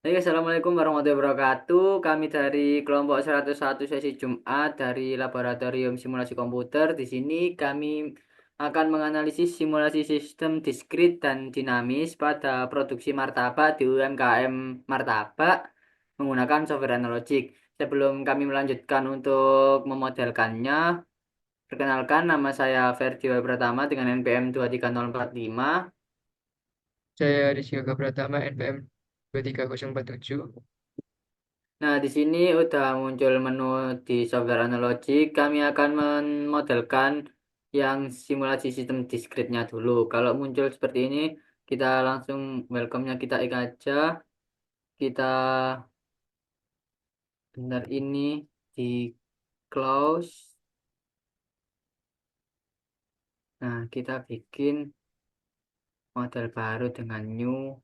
Oke, Assalamualaikum warahmatullahi wabarakatuh. Kami dari kelompok 101 sesi Jumat dari Laboratorium Simulasi Komputer. Di sini kami akan menganalisis simulasi sistem diskrit dan dinamis pada produksi martabak di UMKM Martabak menggunakan software analogic. Sebelum kami melanjutkan untuk memodelkannya, perkenalkan nama saya Ferdi Pratama dengan NPM 23045. Saya Rizky Yoga Pratama, NPM 23047. Nah, di sini udah muncul menu di software analogi. Kami akan memodelkan yang simulasi sistem diskritnya dulu. Kalau muncul seperti ini, kita langsung welcome-nya kita ik aja. Kita bentar ini di close. Nah, kita bikin model baru dengan new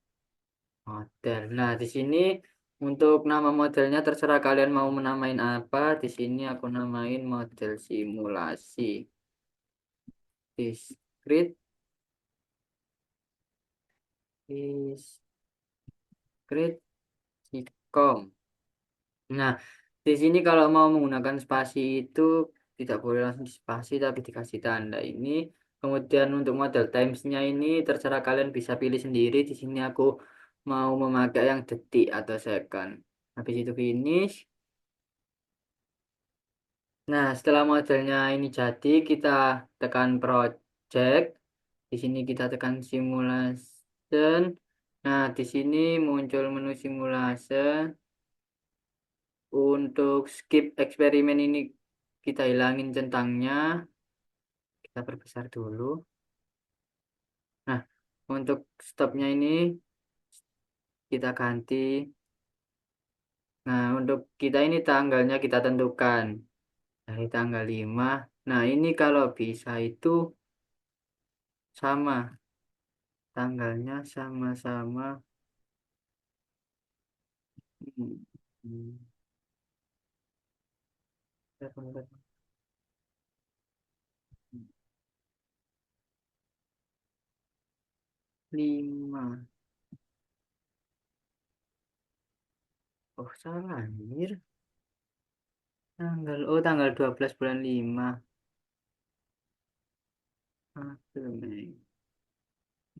model. Nah, di sini untuk nama modelnya terserah kalian mau menamain apa. Di sini aku namain model simulasi diskrit diskrit Sikom. Nah, di sini kalau mau menggunakan spasi itu tidak boleh langsung di spasi tapi dikasih tanda ini. Kemudian untuk model timesnya ini terserah kalian bisa pilih sendiri. Di sini aku mau memakai yang detik atau second. Habis itu finish. Nah, setelah modelnya ini jadi, kita tekan project. Di sini kita tekan simulation. Nah, di sini muncul menu simulation. Untuk skip eksperimen ini kita hilangin centangnya, kita perbesar dulu. Nah, untuk stopnya ini kita ganti. Nah, untuk kita ini tanggalnya kita tentukan dari tanggal 5. Nah, ini kalau bisa itu sama, tanggalnya sama-sama hmm, hmm, 5. Oh, salah anjir. Tanggal 12 bulan 5. Aduh, Mei.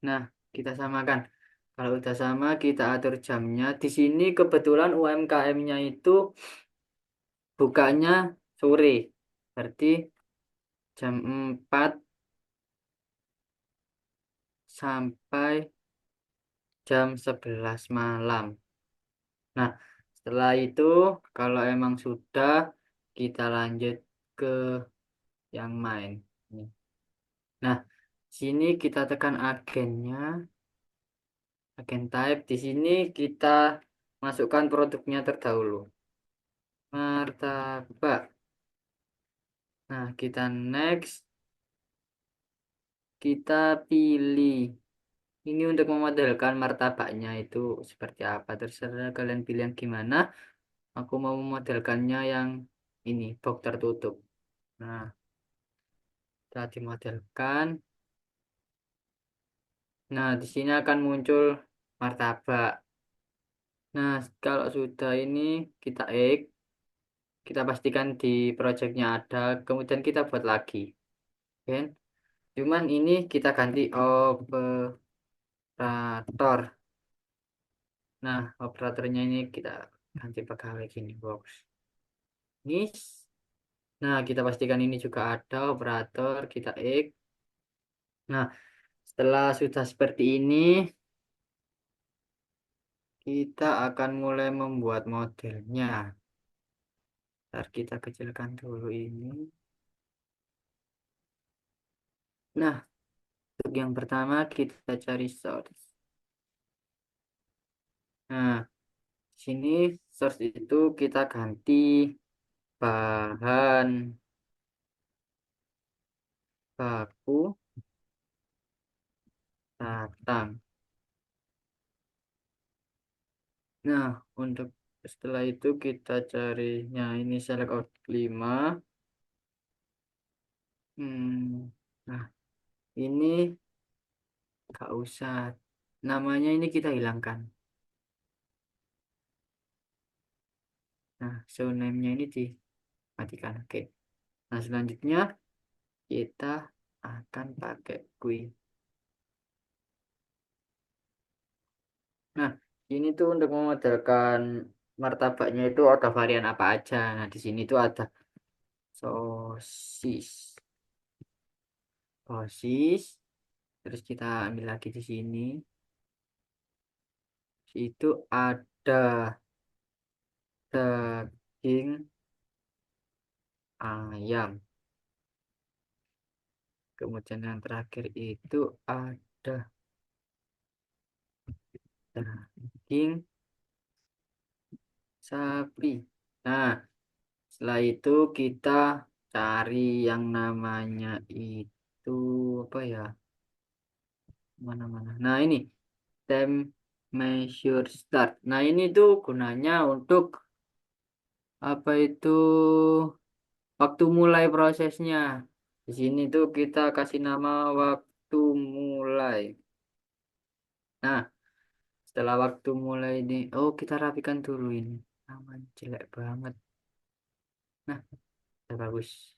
Nah, kita samakan. Kalau udah sama, kita atur jamnya. Di sini kebetulan UMKM-nya itu bukanya sore. Berarti jam 4 sampai jam 11 malam. Nah, setelah itu, kalau emang sudah, kita lanjut ke yang main. Nah, sini kita tekan agennya, agen type. Di sini kita masukkan produknya terdahulu. Martabak. Nah, kita next. Kita pilih. Ini untuk memodelkan martabaknya itu seperti apa. Terserah kalian pilih yang gimana. Aku mau memodelkannya yang ini, box tertutup. Nah, setelah dimodelkan. Nah, di sini akan muncul martabak. Nah, kalau sudah ini kita X. Kita pastikan di projectnya ada. Kemudian kita buat lagi. Oke. Cuman ini kita ganti operator. Nah, operatornya ini kita ganti pegawai gini box. Nis. Nah, kita pastikan ini juga ada operator, kita X. Nah, setelah sudah seperti ini, kita akan mulai membuat modelnya. Ntar kita kecilkan dulu ini. Nah, untuk yang pertama kita cari source. Nah, di sini source itu kita ganti bahan baku datang. Nah, untuk setelah itu kita carinya ini select out 5. Nah, ini gak usah. Namanya ini kita hilangkan. Nah, show name-nya ini dimatikan. Oke. Nah, selanjutnya kita akan pakai kui. Nah, ini tuh untuk memodelkan martabaknya itu ada varian apa aja. Nah, di sini tuh ada sosis, sosis. Terus kita ambil lagi di sini. Itu ada daging ayam. Kemudian yang terakhir itu ada daging sapi. Nah, setelah itu kita cari yang namanya itu apa ya? Mana-mana. Nah, ini time measure start. Nah, ini tuh gunanya untuk apa itu waktu mulai prosesnya. Di sini tuh kita kasih nama waktu mulai. Nah, setelah waktu mulai ini, oh kita rapikan dulu ini. Aman, jelek banget. Nah, udah bagus.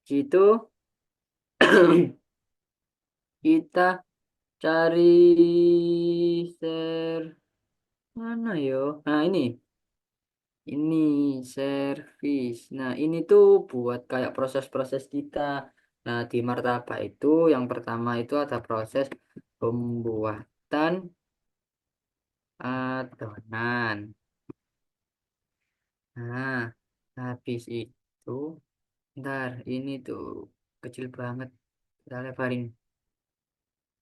Situ kita cari share mana yo? Nah, ini service. Nah, ini tuh buat kayak proses-proses kita. Nah, di martabak itu yang pertama itu ada proses pembuatan adonan. Nah, habis itu, ntar ini tuh kecil banget. Kita lebarin.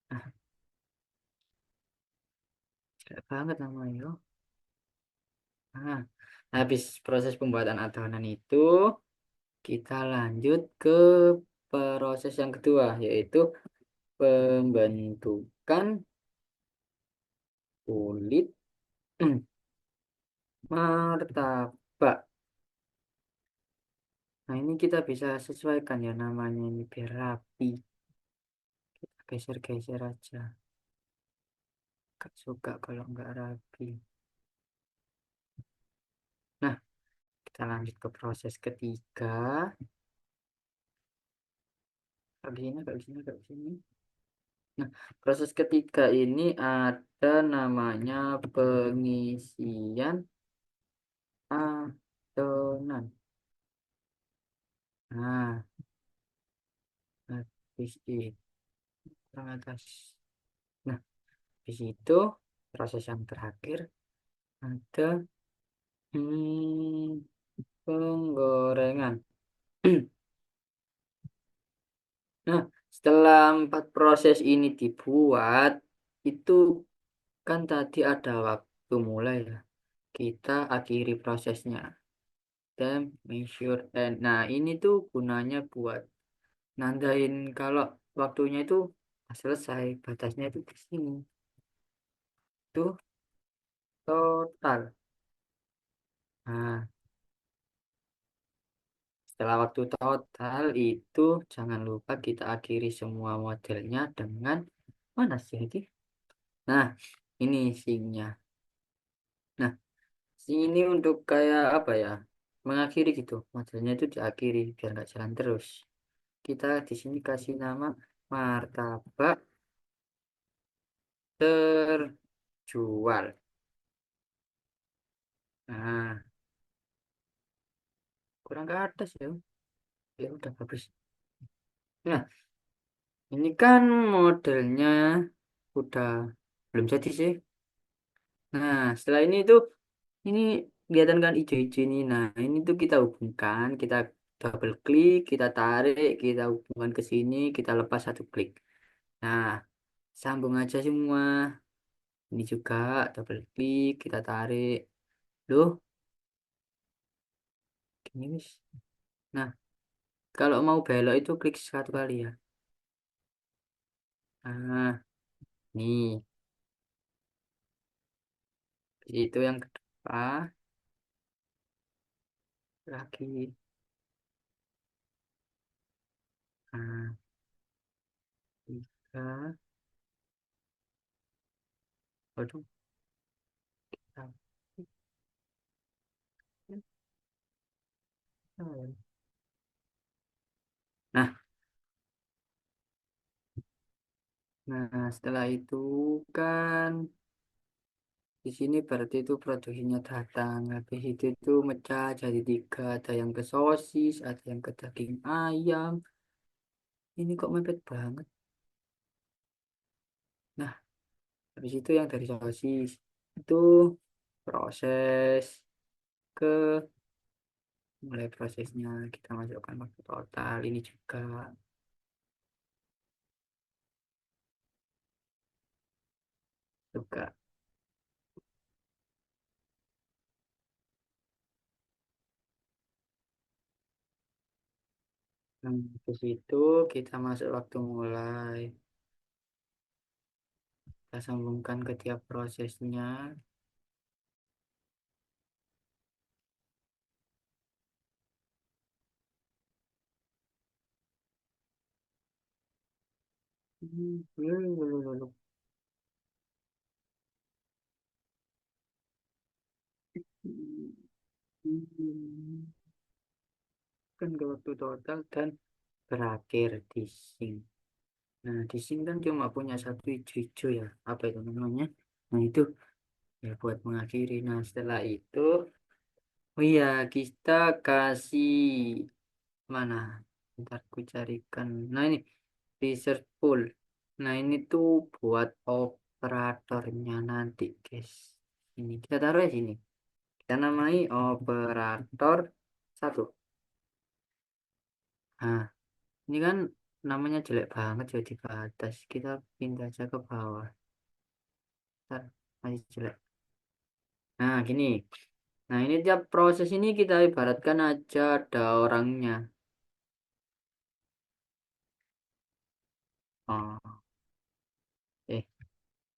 Nah, jelek banget namanya. Yo. Nah, habis proses pembuatan adonan itu, kita lanjut ke proses yang kedua, yaitu pembentukan kulit martabak. Nah, ini kita bisa sesuaikan ya namanya ini biar rapi. Geser-geser aja. Gak suka kalau nggak rapi. Nah, kita lanjut ke proses ketiga. Kak di sini, kak di sini, kak di sini. Nah, proses ketiga ini ada namanya pengisian adonan. Nah, habis itu kurang atas. Nah, di situ proses yang terakhir ada penggorengan. Nah, setelah 4 proses ini dibuat, itu kan tadi ada waktu mulai ya. Kita akhiri prosesnya. Dan measure end. Nah, ini tuh gunanya buat nandain kalau waktunya itu selesai. Batasnya itu di sini. Itu total. Nah, setelah waktu total itu jangan lupa kita akhiri semua modelnya dengan mana sih ini? Nah, ini singnya. Nah, sing ini untuk kayak apa ya? Mengakhiri gitu. Modelnya itu diakhiri biar nggak jalan terus. Kita di sini kasih nama martabak terjual. Nah, kurang ke atas ya. Ya udah bagus. Nah, ini kan modelnya udah belum jadi sih. Nah, setelah ini tuh ini kelihatan kan hijau-hijau ini. Nah, ini tuh kita hubungkan, kita double klik, kita tarik, kita hubungkan ke sini, kita lepas satu klik. Nah, sambung aja semua. Ini juga double klik, kita tarik. Loh, gini wis. Nah, kalau mau belok itu klik satu kali ya. Nah, nih, itu yang kedua lagi. Nah, tiga. Waduh, kita Nah, setelah itu kan di sini berarti itu produksinya datang. Habis itu mecah jadi tiga. Ada yang ke sosis, ada yang ke daging ayam. Ini kok mepet banget. Nah, habis itu yang dari sosis itu proses ke mulai prosesnya kita masukkan waktu total ini juga ke situ kita masuk waktu mulai kita sambungkan ke tiap prosesnya. Kan ke waktu total dan berakhir di sing. Nah, di sing kan cuma punya satu hijau-hijau ya. Apa itu namanya? Nah, itu ya buat mengakhiri. Nah, setelah itu, oh iya, kita kasih mana? Ntar ku carikan. Nah, ini research pool. Nah, ini tuh buat operatornya nanti, guys. Ini kita taruh di sini. Kita namai operator satu. Nah, ini kan namanya jelek banget jadi ke atas. Kita pindah aja ke bawah. Ntar, masih jelek. Nah, gini. Nah, ini tiap proses ini kita ibaratkan aja ada orangnya. Oh, eh,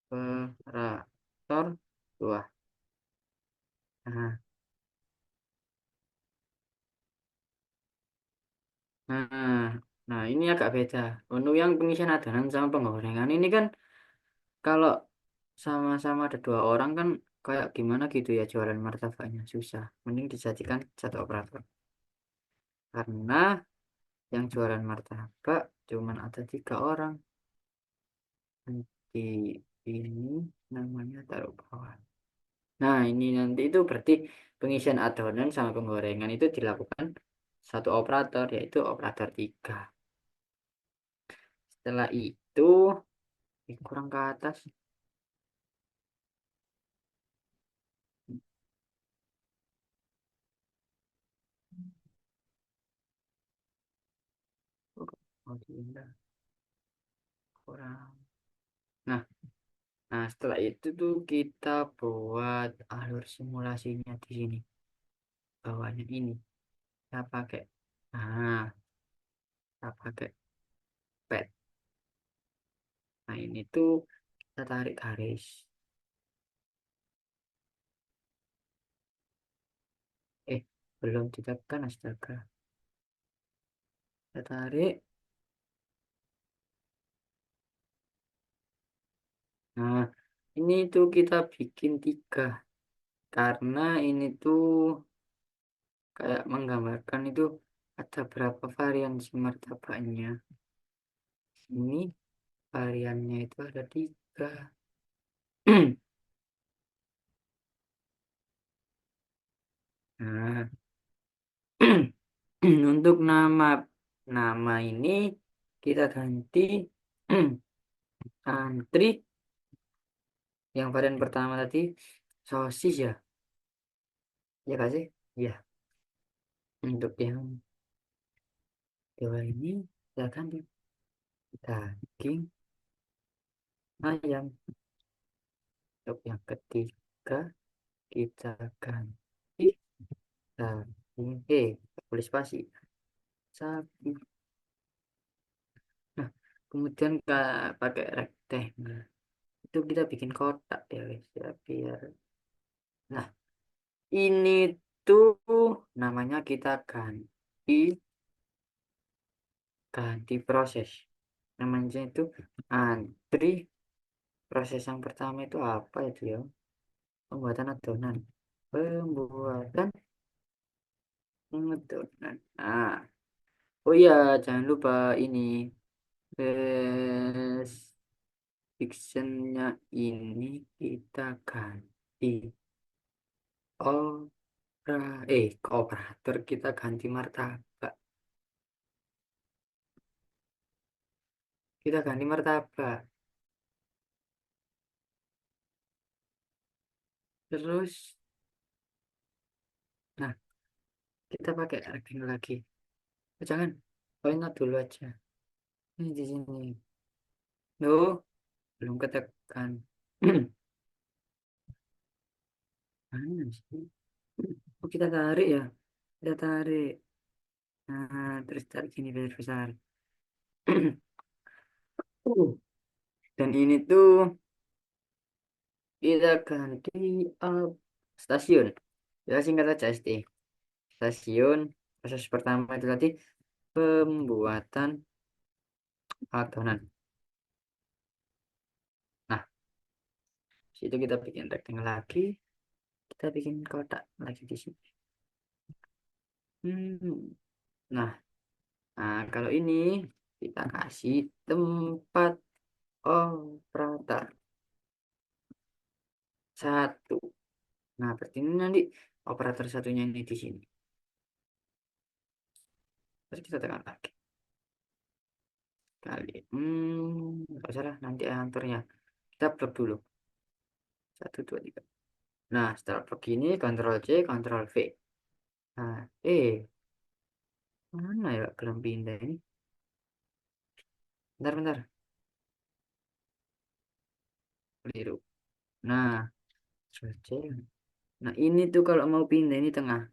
operator dua. Nah, nah, nah, ini agak beda. Untuk yang pengisian adonan sama penggorengan ini kan kalau sama-sama ada dua orang kan kayak gimana gitu ya jualan martabaknya susah. Mending dijadikan satu operator. Karena yang jualan martabak cuman ada tiga orang. Di ini namanya taruh bawah. Nah, ini nanti itu berarti pengisian adonan sama penggorengan itu dilakukan satu operator yaitu operator tiga. Setelah itu kurang ke atas. Oh, diindah. Kurang. Nah, setelah itu tuh kita buat alur simulasinya di sini. Bawahnya ini. Kita pakai. Nah, kita pakai pet. Nah, ini tuh kita tarik garis. Eh, belum ditekan astaga. Kita tarik. Nah, ini tuh kita bikin tiga. Karena ini tuh kayak menggambarkan itu ada berapa varian si martabaknya. Ini variannya itu ada tiga. Nah, untuk nama nama ini kita ganti antri yang varian pertama tadi sosis ya, ya kasih, ya. Untuk yang kedua ini kita ganti daging ayam. Untuk yang ketiga kita ganti daging tulis spasi sapi. Nah, kemudian pakai rectangle itu kita bikin kotak ya guys ya biar. Nah, ini tuh namanya kita ganti proses. Namanya itu antri. Proses yang pertama itu apa itu ya? Pembuatan adonan. Pembuatan Adonan. Nah, oh iya, jangan lupa ini. Description-nya ini kita ganti. Ke operator kita ganti martabak. Kita ganti martabak. Terus, nah, kita pakai rectangle lagi. Oh, jangan, point out dulu aja. Ini di sini. No, belum ketekan. Mana sih? Oh, kita tarik ya. Kita tarik. Nah, terus tarik gini biar besar. Dan ini tuh kita ganti uh, stasiun. Ya, singkat aja ST. Stasiun. Proses pertama itu tadi pembuatan adonan. Nah, situ kita bikin rectangle lagi. Kita bikin kotak lagi di sini. Hmm. Nah, kalau ini kita kasih tempat operator satu. Nah, berarti ini nanti operator satunya ini di sini. Terus kita tekan lagi. Kali. Nggak usah lah, nanti antarnya. Kita plug dulu. Satu, dua, tiga. Nah, setelah plug ini, Ctrl C, Ctrl V. Nah, mana ya belum pindah ini? Bentar, bentar. Keliru. Nah, Ctrl C. Nah, ini tuh kalau mau pindah ini tengah.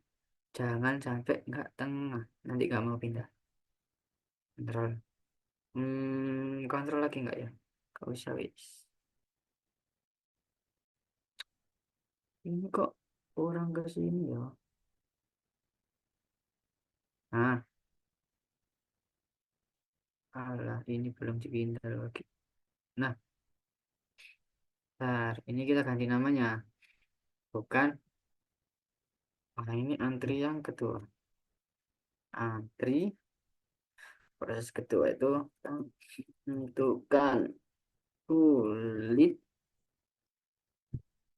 Jangan sampai nggak tengah. Nanti nggak mau pindah. Ctrl. Kontrol lagi nggak ya? Gak usah, wis. Ini kok orang ke sini ya? Nah, alah, ini belum dipindah lagi. Nah, ntar, ini kita ganti namanya. Bukan, ini antri yang kedua. Antri, proses kedua itu tentukan kulit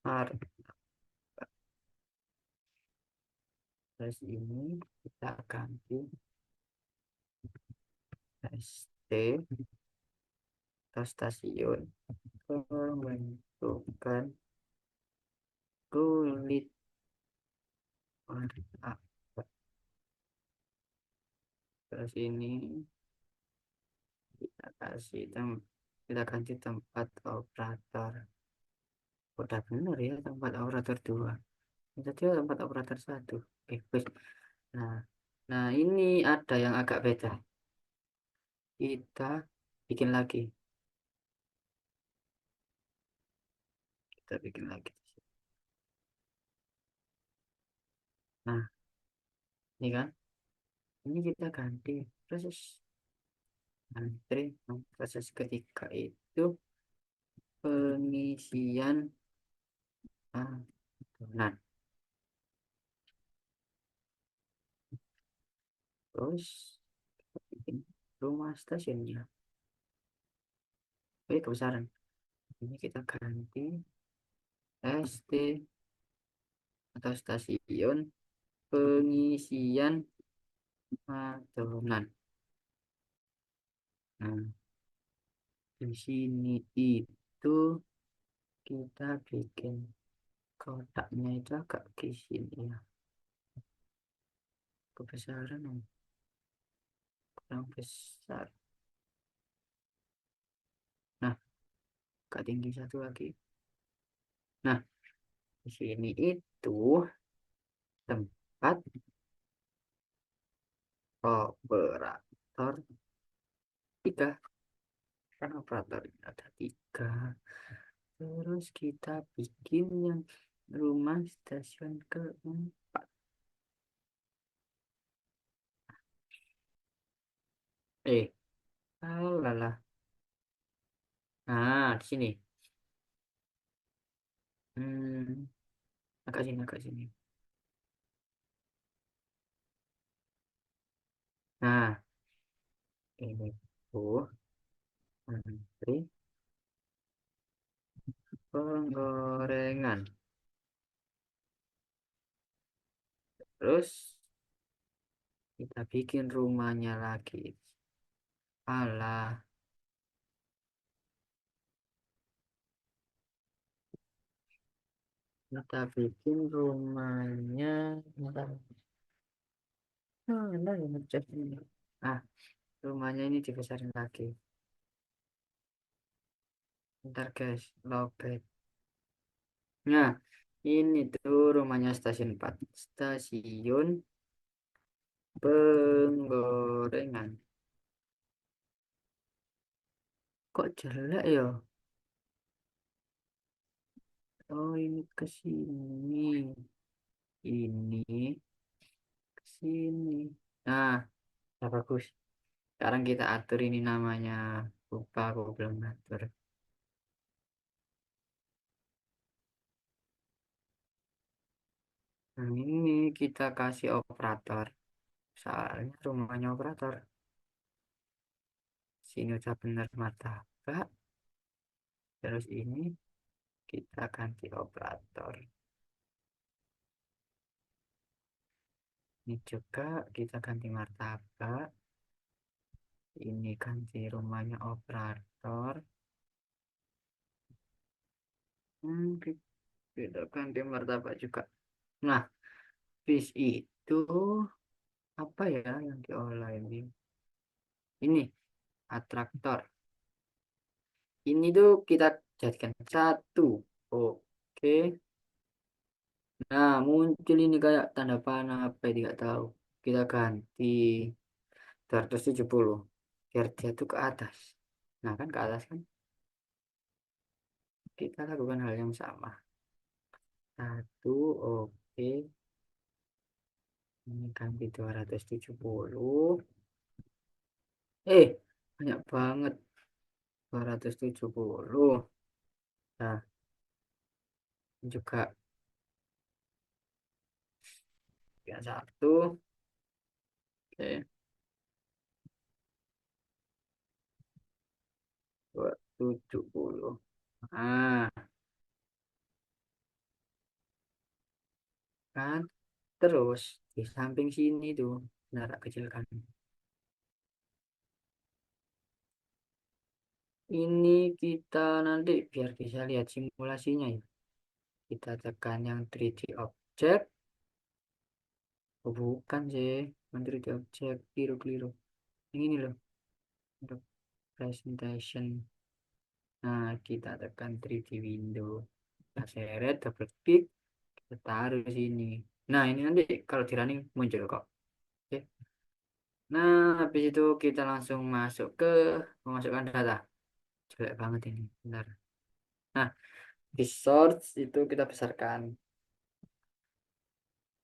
harga. Terus ini kita ganti ST atau stasiun pembentukan kulit harga. Terus ini kita kasih kita ganti tempat operator. Udah bener ya tempat operator dua. Jadi tempat operator satu. Wes. Nah, nah ini ada yang agak beda. Kita bikin lagi. Kita bikin lagi. Nah, ini kan. Ini kita ganti proses antri. Proses ketiga itu pengisian adonan. Terus bikin rumah stasiunnya. Kebesaran. Ini kita ganti ST atau stasiun pengisian adonan. Nah, di sini itu kita bikin kotaknya itu agak ke sini ya. Kebesaran kurang besar. Nah, agak tinggi satu lagi. Nah, di sini itu tempat operator tiga. Kan operator ini ada tiga. Terus kita bikin yang rumah stasiun keempat. Eh, alah. Nah, di sini. Hmm, agak sini, agak sini. Nah, ini tuh menteri penggorengan. Terus kita bikin rumahnya lagi. Alah, kita bikin rumahnya. Bentar. Mana yang ngecek ini? Ah, rumahnya ini dibesarin lagi. Bentar guys, lobet. Nah, ini tuh rumahnya stasiun 4. Stasiun penggorengan. Kok jelek ya? Oh, ini ke sini. Ini ke sini. Nah, ya bagus. Sekarang kita atur ini namanya. Lupa aku belum atur. Nah, ini kita kasih operator. Soalnya rumahnya operator. Sini udah bener martabak. Terus ini kita ganti operator. Ini juga kita ganti martabak. Ini ganti rumahnya operator. Kita ganti martabak juga. Nah, bis itu apa ya yang diolah ini? Ini atraktor. Ini tuh kita jadikan satu. Oke. Nah, muncul ini kayak tanda panah apa ya, tidak tahu. Kita ganti 270 biar dia tuh ke atas. Nah, kan ke atas kan. Kita lakukan hal yang sama. Satu, oke. Ini ganti 270. Banyak banget. 270. Nah, juga yang satu. Oke, 270. Nah, kan. Terus di samping sini tuh. Nah, tak kecilkan. Ini kita nanti biar bisa lihat simulasinya ya. Kita tekan yang 3D object. Oh, bukan sih. Yang 3D object. Keliru-keliru. Yang ini loh. Untuk presentation. Nah, kita tekan 3D window. Kita seret, double klik. Kita taruh di sini. Nah, ini nanti kalau di running muncul kok. Oke. Nah, habis itu kita langsung masuk ke memasukkan data. Jelek banget ini. Bentar. Nah, di source itu kita besarkan.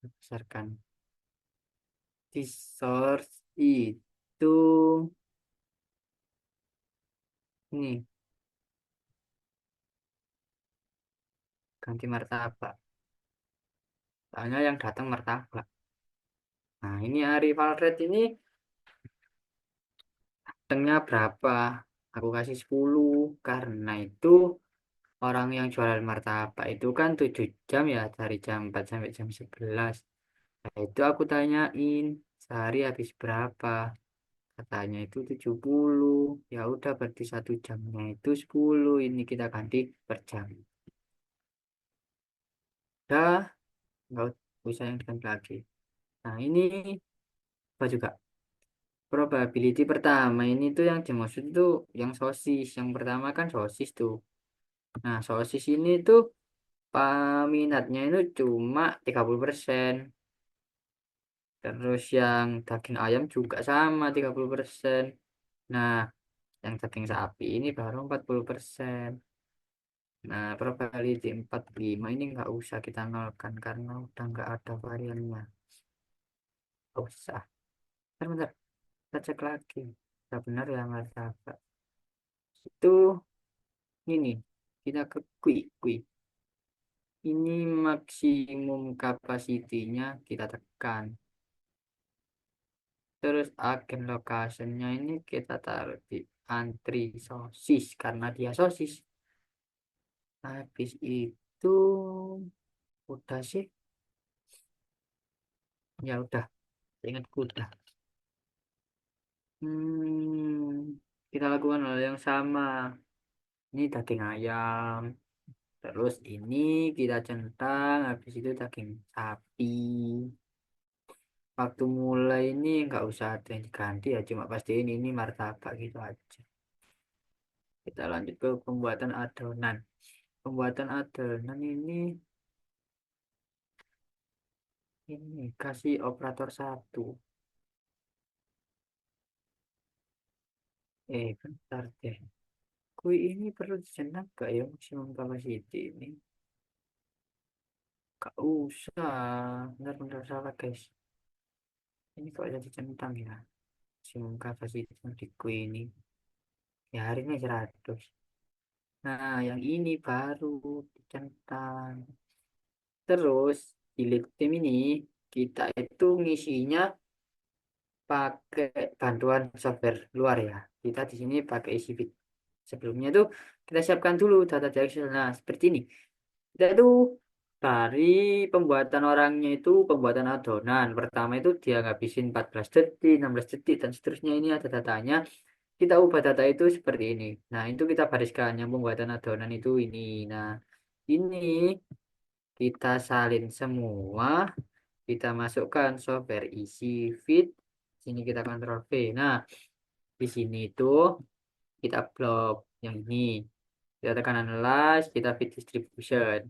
Besarkan. Di source itu ini ganti martabak. Soalnya yang datang martabak. Nah, ini Arif Alfred ini datangnya berapa? Aku kasih 10 karena itu orang yang jualan martabak itu kan 7 jam ya dari jam 4 sampai jam 11. Nah, itu aku tanyain sehari habis berapa? Katanya itu 70. Ya udah berarti 1 jamnya itu 10. Ini kita ganti per jam. Udah, nggak usah yang diganti lagi. Nah, ini apa juga? Probability pertama ini tuh yang dimaksud itu yang sosis. Yang pertama kan sosis tuh. Nah, sosis ini tuh peminatnya itu cuma 30%. Terus yang daging ayam juga sama 30%. Nah, yang daging sapi ini baru 40%. Nah, probability 45 ini nggak usah kita nolkan karena udah nggak ada variannya. Nggak usah. Bentar, bentar. Kita cek lagi. Udah benar ya martabak. Itu ini. Kita ke quick, quick. Ini maksimum kapasitinya kita tekan. Terus agen locationnya ini kita taruh di antri sosis karena dia sosis. Habis itu udah sih, ya udah, ingatku udah. Kita lakukan hal yang sama. Ini daging ayam. Terus ini kita centang, habis itu daging sapi. Waktu mulai ini nggak usah ada yang diganti ya, cuma pastiin ini martabak gitu aja. Kita lanjut ke pembuatan adonan. Pembuatan adonan ini kasih operator satu. Bentar deh. Kui ini perlu dicetak gak ya maksimum capacity ini? Gak usah. Benar-benar salah guys. Ini kok jadi centang ya? Maksimum capacity di kui ini. Ya hari ini 100. Nah, yang ini baru dicentang. Terus di lead tim ini kita itu ngisinya pakai bantuan software luar ya. Kita di sini pakai isi fit. Sebelumnya tuh kita siapkan dulu data dari Excel. Nah, seperti ini. Kita itu dari pembuatan orangnya itu pembuatan adonan. Pertama itu dia ngabisin 14 detik, 16 detik, dan seterusnya ini ada datanya. Kita ubah data itu seperti ini. Nah, itu kita bariskan yang pembuatan adonan itu ini. Nah, ini kita salin semua, kita masukkan software isi fit. Sini kita kontrol V. Nah, di sini itu kita blok yang ini. Kita tekan analyze, kita fit distribution.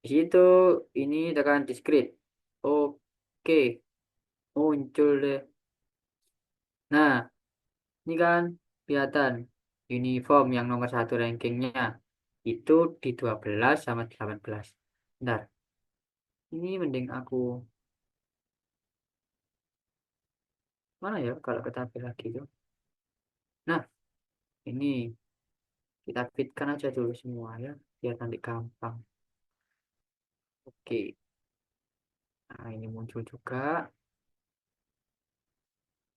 Di situ ini tekan discrete. Oke, muncul deh. Nah, ini kan kelihatan uniform yang nomor satu rankingnya itu di 12 sama 18. Bentar, ini mending aku mana ya kalau kita pilih lagi itu. Nah, ini kita fitkan aja dulu semua ya, biar nanti gampang. Oke, nah ini muncul juga.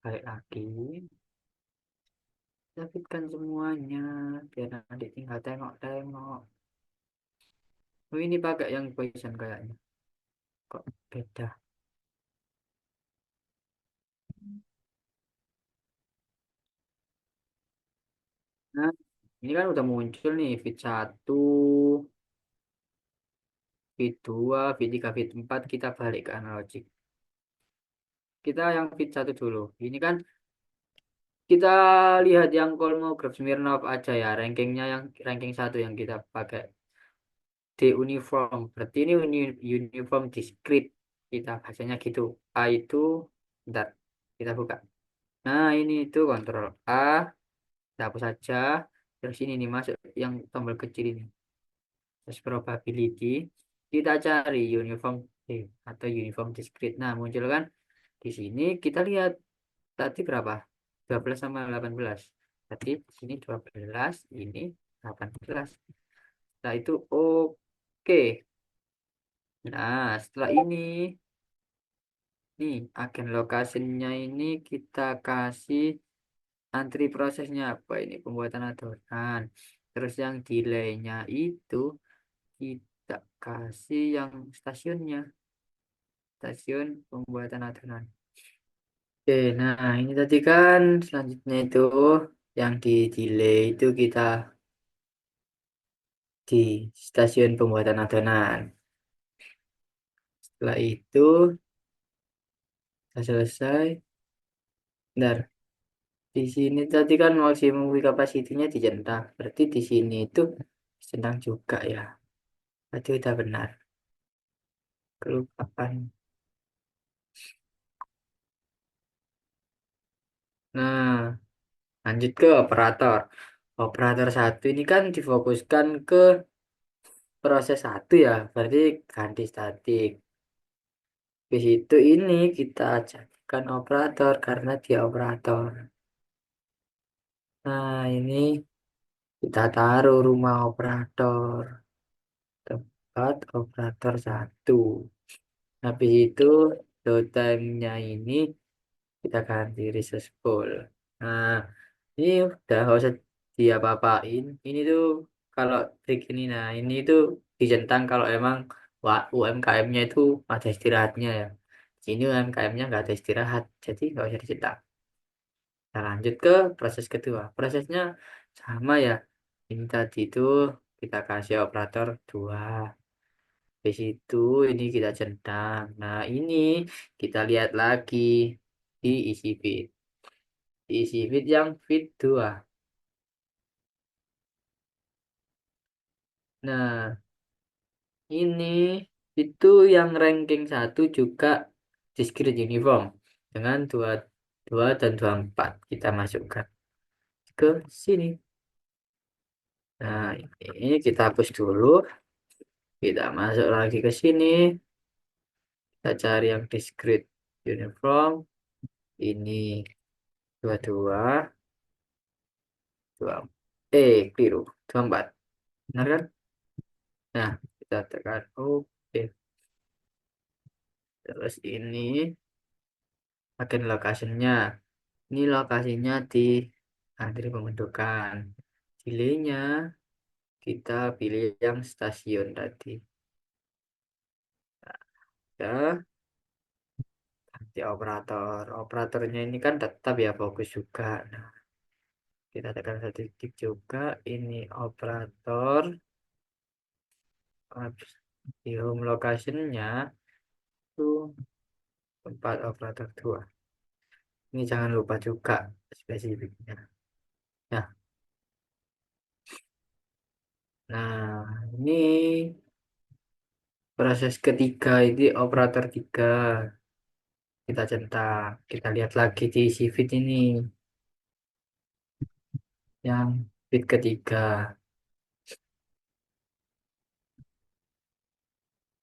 Balik lagi, kita fitkan semuanya, biar nanti tinggal tengok-tengok. Oh, ini pakai yang Poison kayaknya. Kok beda? Nah, ini kan udah muncul nih fit satu, fit 2, fit 3, fit 4. Kita balik ke analogi. Kita yang fit satu dulu. Ini kan kita lihat yang Kolmogorov Smirnov aja ya. Rankingnya yang ranking satu yang kita pakai. D uniform. Berarti ini uniform discrete. Kita bacanya gitu. A itu, bentar, kita buka. Nah, ini itu kontrol A. Kita hapus saja. Terus ini nih masuk yang tombol kecil ini. Terus probability. Kita cari uniform D atau uniform discrete. Nah, muncul kan di sini kita lihat tadi berapa? 12 sama 18. Tadi di sini 12, ini 18. Nah, itu oke. Nah, setelah ini nih agen locationnya ini kita kasih antri prosesnya apa ini pembuatan adonan. Terus yang delaynya itu kita kasih yang stasiunnya, stasiun pembuatan adonan. Oke, nah ini tadi kan selanjutnya itu yang di delay itu kita di stasiun pembuatan adonan. Setelah itu sudah selesai. Bentar, di sini tadi kan maksimum kapasitinya dicentak. Berarti di sini itu centang juga ya. Berarti udah benar. Kelupaan. Nah, lanjut ke operator. Operator satu ini kan difokuskan ke proses satu ya. Berarti ganti statik. Di situ ini kita jadikan operator karena dia operator. Nah, ini kita taruh rumah operator. Tempat operator satu. Habis itu load time-nya ini kita ganti resource pool. Nah, ini udah nggak usah diapa-apain. Ini tuh kalau trik ini, nah ini tuh dicentang kalau emang UMKM-nya itu ada istirahatnya ya. Sini UMKM-nya nggak ada istirahat, jadi nggak usah dicentang. Nah, lanjut ke proses kedua. Prosesnya sama ya. Ini tadi itu kita kasih operator dua. Di situ ini kita centang. Nah, ini kita lihat lagi di isi feed. Di isi feed yang feed 2. Nah, ini itu yang ranking 1 juga discrete uniform dengan 22 dan 24 kita masukkan ke sini. Nah, ini kita hapus dulu. Kita masuk lagi ke sini. Kita cari yang discrete uniform. Ini 22, 2. Keliru. 24. Benar kan? Nah, kita tekan oke. Terus ini bagian locationnya. Ini lokasinya di antri pembentukan. Delaynya kita pilih yang stasiun tadi. Ya, ganti operator. Operatornya ini kan tetap ya fokus juga. Nah, kita tekan satu titik juga. Ini operator. Habis di home locationnya itu tempat operator 2. Ini jangan lupa juga spesifiknya. Nah, nah ini proses ketiga ini operator 3. Kita centang. Kita lihat lagi di isi feed ini. Yang feed ketiga.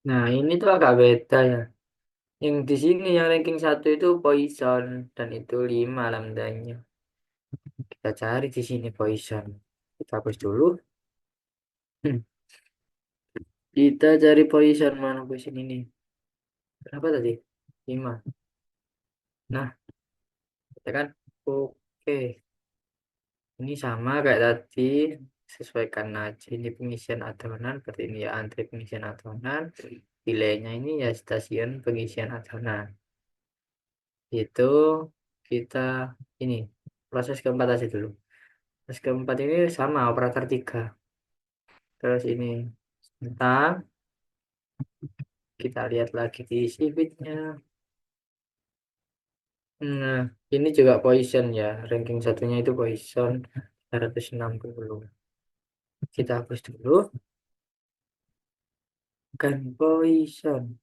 Nah, ini tuh agak beda ya. Yang di sini yang ranking 1 itu Poison dan itu 5 lambdanya. Kita cari di sini Poison. Kita hapus dulu. Hmm. Kita cari Poison mana Poison ini? Berapa tadi? 5. Nah, kita kan oke. Ini sama kayak tadi. Sesuaikan aja ini pengisian adonan. Berarti ini ya antri pengisian adonan. Delaynya ini ya stasiun pengisian adonan. Itu kita ini proses keempat aja dulu. Proses keempat ini sama operator 3. Terus ini tentang kita lihat lagi di sipitnya. Nah, ini juga poison ya. Ranking satunya itu poison 160. Kita hapus dulu. Kan poison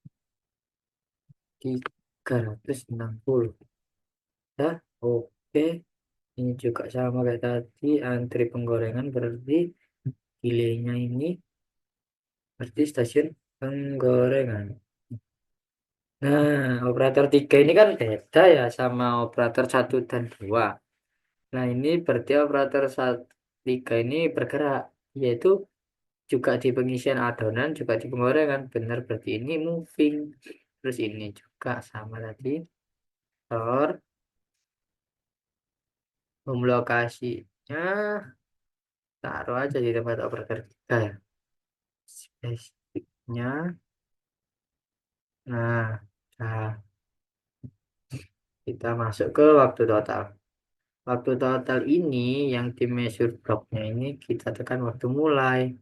360. Ya, oke. Ini juga sama kayak tadi. Antri penggorengan berarti delaynya ini berarti stasiun penggorengan. Nah, operator 3 ini kan beda ya sama operator 1 dan 2. Nah, ini berarti operator 3 ini bergerak, yaitu juga di pengisian adonan, juga di penggorengan. Benar, berarti ini moving. Terus ini juga sama tadi. Tor, home lokasinya taruh aja di tempat operator 3 ya. Spesifiknya. Nah, nah, kita masuk ke waktu total. Waktu total ini yang di measure blocknya ini kita tekan waktu mulai.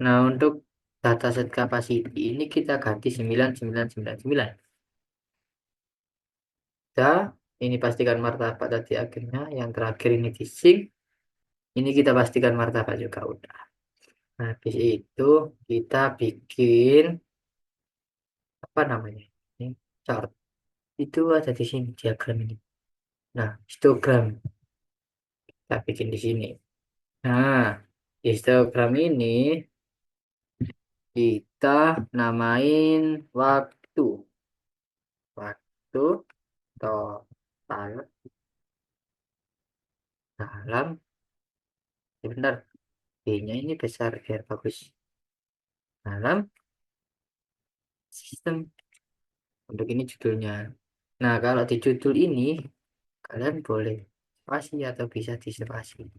Nah, untuk dataset capacity ini kita ganti 9999. Dah, ini pastikan martabak tadi akhirnya. Yang terakhir ini di sync. Ini kita pastikan martabak juga udah. Nah, habis itu kita bikin apa namanya? Ini chart. Itu ada di sini diagram ini. Nah, histogram kita bikin di sini. Nah, histogram ini kita namain waktu. Waktu total dalam, sebentar, B-nya ini besar biar bagus. Dalam sistem. Untuk ini judulnya. Nah, kalau di judul ini, kalian boleh spasi atau bisa dispasi.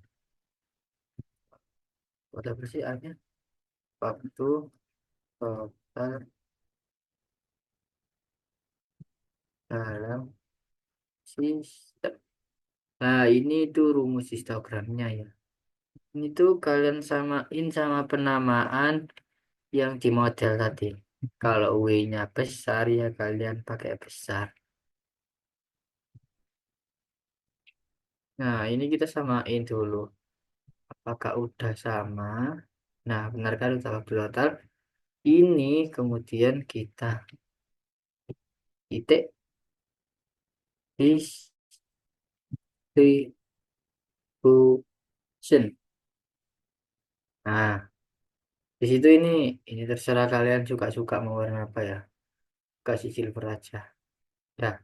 Kode persiapannya waktu total dalam sistem. Nah, ini tuh rumus histogramnya ya. Ini tuh kalian samain sama penamaan yang di model tadi. Kalau W-nya besar ya kalian pakai besar. Nah, ini kita samain dulu. Apakah udah sama? Nah, benar kan udah waktu total. Ini kemudian kita titik distribution. Nah, di situ ini terserah kalian suka-suka mau warna apa ya. Kasih silver aja. Dah,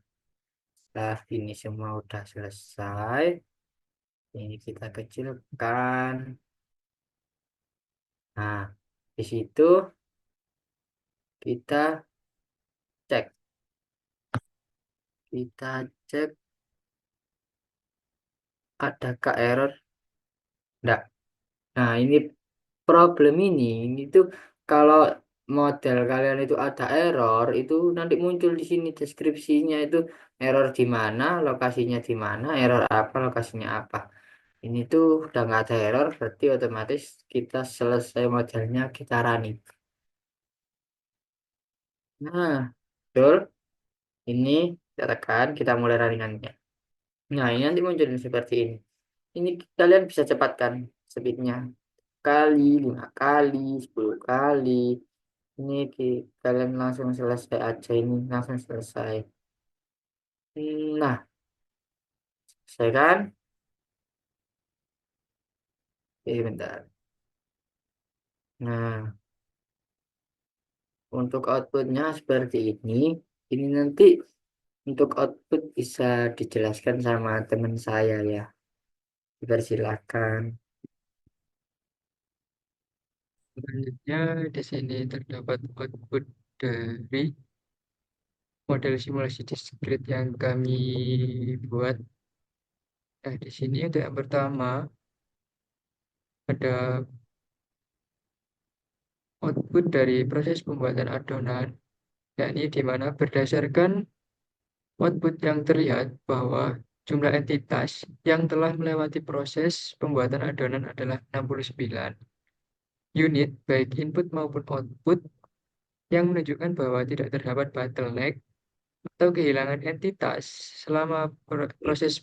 setelah ini semua udah selesai. Ini kita kecilkan. Nah, di situ kita cek. Kita cek adakah error? Enggak. Nah, ini problem ini tuh kalau model kalian itu ada error, itu nanti muncul di sini deskripsinya itu error di mana, lokasinya di mana, error apa, lokasinya apa. Ini tuh udah nggak ada error, berarti otomatis kita selesai modelnya kita running. Nah, betul. Ini kita tekan, kita mulai runningannya. Nah, ini nanti muncul seperti ini. Ini kalian bisa cepatkan speednya kali, 5 kali, 10 kali. Ini kalian langsung selesai aja ini, langsung selesai. Nah, saya kan, bentar. Nah, untuk outputnya seperti ini. Ini nanti untuk output bisa dijelaskan sama teman saya ya. Dipersilakan. Selanjutnya di sini terdapat output dari model simulasi diskrit yang kami buat. Nah, di sini untuk yang pertama ada output dari proses pembuatan adonan, yakni di mana berdasarkan output yang terlihat bahwa jumlah entitas yang telah melewati proses pembuatan adonan adalah 69 unit, baik input maupun output, yang menunjukkan bahwa tidak terdapat bottleneck atau kehilangan entitas selama proses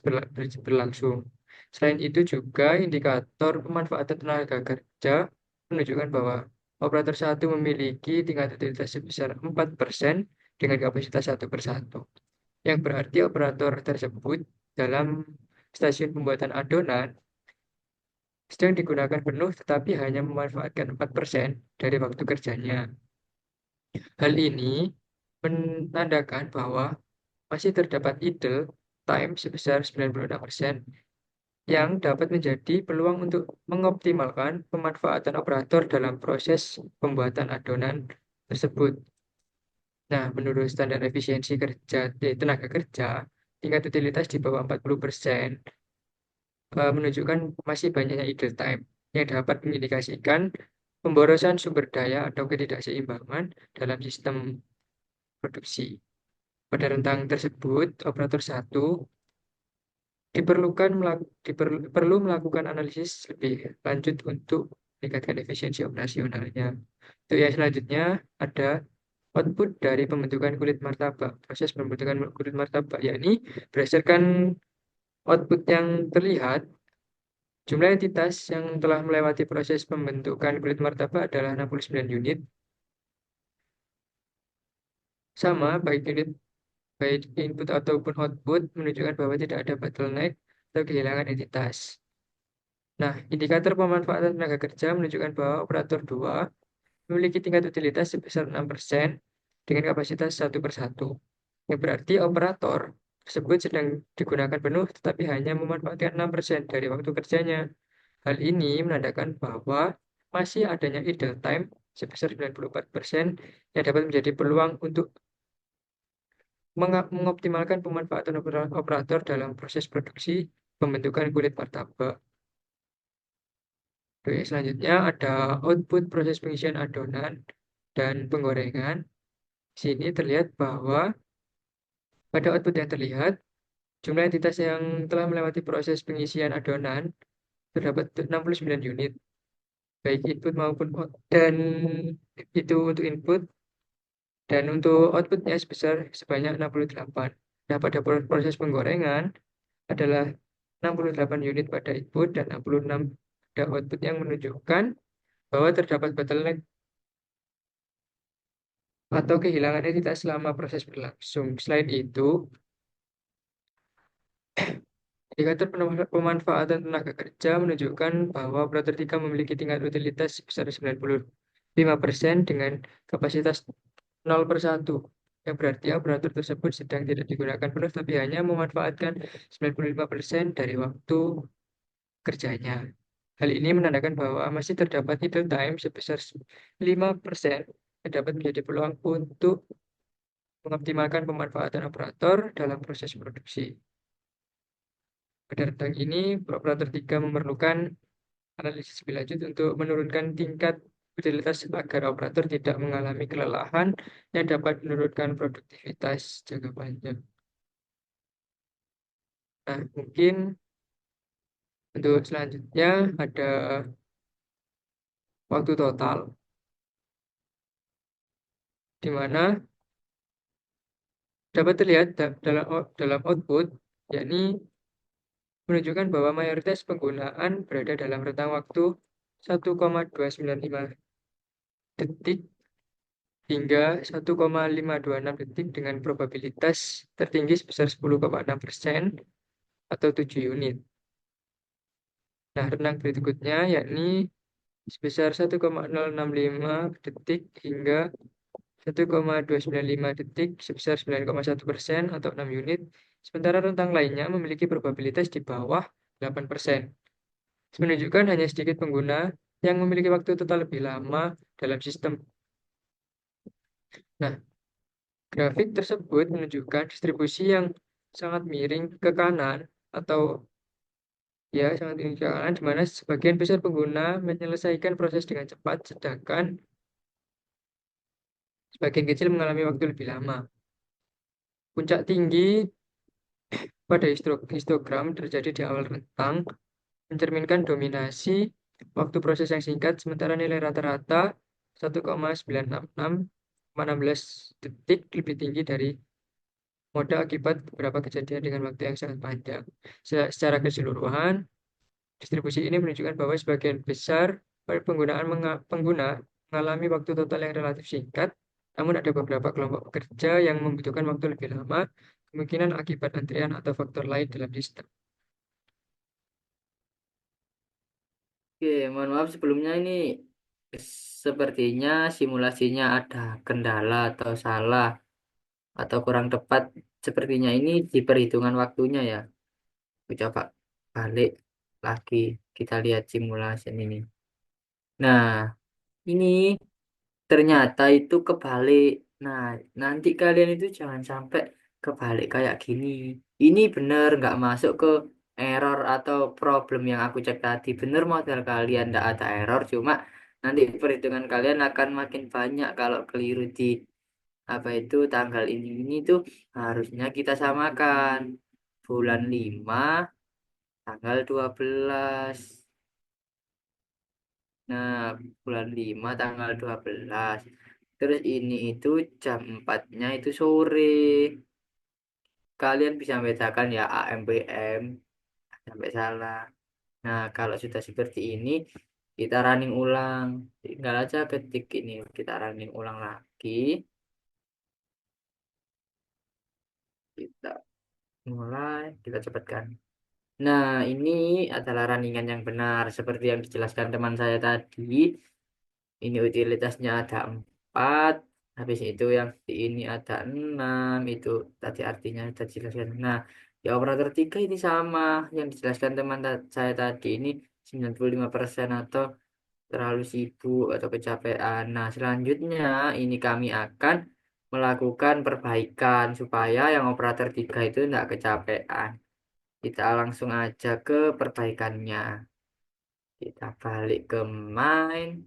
berlangsung. Selain itu juga indikator pemanfaatan tenaga kerja menunjukkan bahwa operator satu memiliki tingkat utilitas sebesar 4% dengan kapasitas 1/1, yang berarti operator tersebut dalam stasiun pembuatan adonan sedang digunakan penuh tetapi hanya memanfaatkan 4% dari waktu kerjanya. Hal ini menandakan bahwa masih terdapat idle time sebesar 96% yang dapat menjadi peluang untuk mengoptimalkan pemanfaatan operator dalam proses pembuatan adonan tersebut. Nah, menurut standar efisiensi kerja tenaga kerja, tingkat utilitas di bawah 40% menunjukkan masih banyaknya idle time yang dapat mengindikasikan pemborosan sumber daya atau ketidakseimbangan dalam sistem produksi. Pada rentang tersebut, operator satu perlu melakukan analisis lebih lanjut untuk meningkatkan efisiensi operasionalnya. Untuk yang selanjutnya ada output dari pembentukan kulit martabak. Proses pembentukan kulit martabak yakni berdasarkan output yang terlihat, jumlah entitas yang telah melewati proses pembentukan kulit martabak adalah 69 unit. Sama, baik input ataupun output menunjukkan bahwa tidak ada bottleneck atau kehilangan entitas. Nah, indikator pemanfaatan tenaga kerja menunjukkan bahwa operator 2 memiliki tingkat utilitas sebesar 6% dengan kapasitas 1/1. Yang berarti operator tersebut sedang digunakan penuh tetapi hanya memanfaatkan 6% dari waktu kerjanya. Hal ini menandakan bahwa masih adanya idle time sebesar 94% yang dapat menjadi peluang untuk mengoptimalkan pemanfaatan operator dalam proses produksi pembentukan kulit martabak. Oke, selanjutnya ada output proses pengisian adonan dan penggorengan. Di sini terlihat bahwa pada output yang terlihat, jumlah entitas yang telah melewati proses pengisian adonan terdapat 69 unit, baik input maupun dan itu untuk input dan untuk outputnya sebanyak 68. Nah, pada proses penggorengan adalah 68 unit pada input dan 66 pada output yang menunjukkan bahwa terdapat bottleneck atau kehilangan entitas selama proses berlangsung. Selain itu, indikator pemanfaatan tenaga kerja menunjukkan bahwa operator 3 memiliki tingkat utilitas sebesar 95% dengan kapasitas 0/1, yang berarti operator tersebut sedang tidak digunakan penuh tapi hanya memanfaatkan 95% dari waktu kerjanya. Hal ini menandakan bahwa masih terdapat idle time sebesar 5% yang dapat menjadi peluang untuk mengoptimalkan pemanfaatan operator dalam proses produksi. Pada rentang ini, operator 3 memerlukan analisis lebih lanjut untuk menurunkan tingkat utilitas agar operator tidak mengalami kelelahan yang dapat menurunkan produktivitas jangka panjang. Nah, mungkin untuk selanjutnya ada waktu total, di mana dapat terlihat dalam output, yakni menunjukkan bahwa mayoritas penggunaan berada dalam rentang waktu 1,295 detik hingga 1,526 detik dengan probabilitas tertinggi sebesar 10,6% atau 7 unit. Nah, rentang berikutnya yakni sebesar 1,065 detik hingga 1,295 detik sebesar 9,1% atau 6 unit, sementara rentang lainnya memiliki probabilitas di bawah 8%. Menunjukkan hanya sedikit pengguna yang memiliki waktu total lebih lama dalam sistem. Nah, grafik tersebut menunjukkan distribusi yang sangat miring ke kanan atau ya sangat miring ke kanan, di mana sebagian besar pengguna menyelesaikan proses dengan cepat, sedangkan sebagian kecil mengalami waktu lebih lama. Puncak tinggi pada histogram terjadi di awal rentang, mencerminkan dominasi waktu proses yang singkat, sementara nilai rata-rata 1,966,16 detik lebih tinggi dari modal akibat beberapa kejadian dengan waktu yang sangat panjang. Secara keseluruhan, distribusi ini menunjukkan bahwa sebagian besar pengguna mengalami waktu total yang relatif singkat, namun ada beberapa kelompok pekerja yang membutuhkan waktu lebih lama, kemungkinan akibat antrian atau faktor lain dalam sistem. Oke, mohon maaf sebelumnya ini sepertinya simulasinya ada kendala atau salah atau kurang tepat. Sepertinya ini di perhitungan waktunya ya. Aku coba balik lagi kita lihat simulasi ini. Nah, ini ternyata itu kebalik. Nah, nanti kalian itu jangan sampai kebalik kayak gini. Ini bener nggak masuk ke error atau problem yang aku cek tadi. Bener model kalian nggak ada error, cuma nanti perhitungan kalian akan makin banyak kalau keliru di apa itu tanggal ini tuh harusnya kita samakan. Bulan 5 tanggal 12. Nah, bulan 5 tanggal 12. Terus ini itu jam 4-nya itu sore. Kalian bisa bedakan ya AM PM sampai salah. Nah, kalau sudah seperti ini kita running ulang. Tinggal aja ketik ini kita running ulang lagi. Kita mulai, kita cepatkan. Nah, ini adalah runningan yang benar seperti yang dijelaskan teman saya tadi. Ini utilitasnya ada 4, habis itu yang di ini ada 6, itu tadi artinya sudah dijelaskan. Nah, di operator 3 ini sama, yang dijelaskan teman saya tadi ini 95% atau terlalu sibuk atau kecapean. Nah, selanjutnya ini kami akan melakukan perbaikan supaya yang operator 3 itu tidak kecapean. Kita langsung aja ke perbaikannya. Kita balik ke main,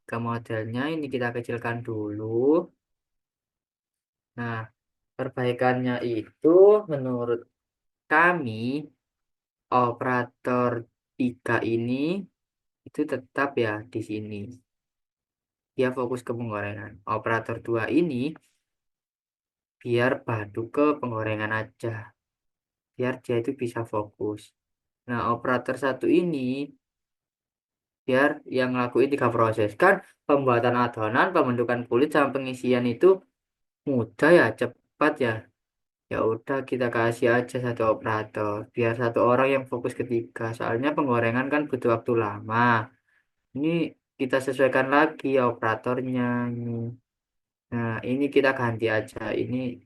ke modelnya ini kita kecilkan dulu. Nah, perbaikannya itu menurut kami operator 3 ini itu tetap ya di sini. Dia fokus ke penggorengan. Operator 2 ini biar padu ke penggorengan aja. Biar dia itu bisa fokus. Nah, operator satu ini biar yang ngelakuin 3 proses. Kan pembuatan adonan, pembentukan kulit sama pengisian itu mudah ya, cepat ya. Ya udah kita kasih aja satu operator. Biar satu orang yang fokus ketiga. Soalnya penggorengan kan butuh waktu lama. Ini kita sesuaikan lagi ya operatornya. Ini. Nah, ini kita ganti aja. Ini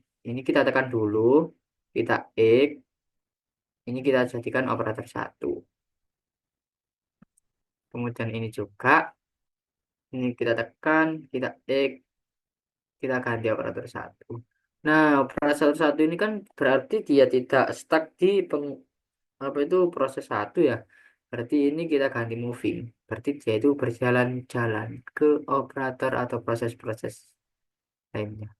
kita tekan dulu. Kita X. Ini kita jadikan operator satu. Kemudian ini juga. Ini kita tekan. Kita X. Kita ganti operator satu. Nah, operator satu ini kan berarti dia tidak stuck di apa itu proses satu ya. Berarti ini kita ganti moving. Berarti dia itu berjalan-jalan ke operator atau proses-proses lainnya.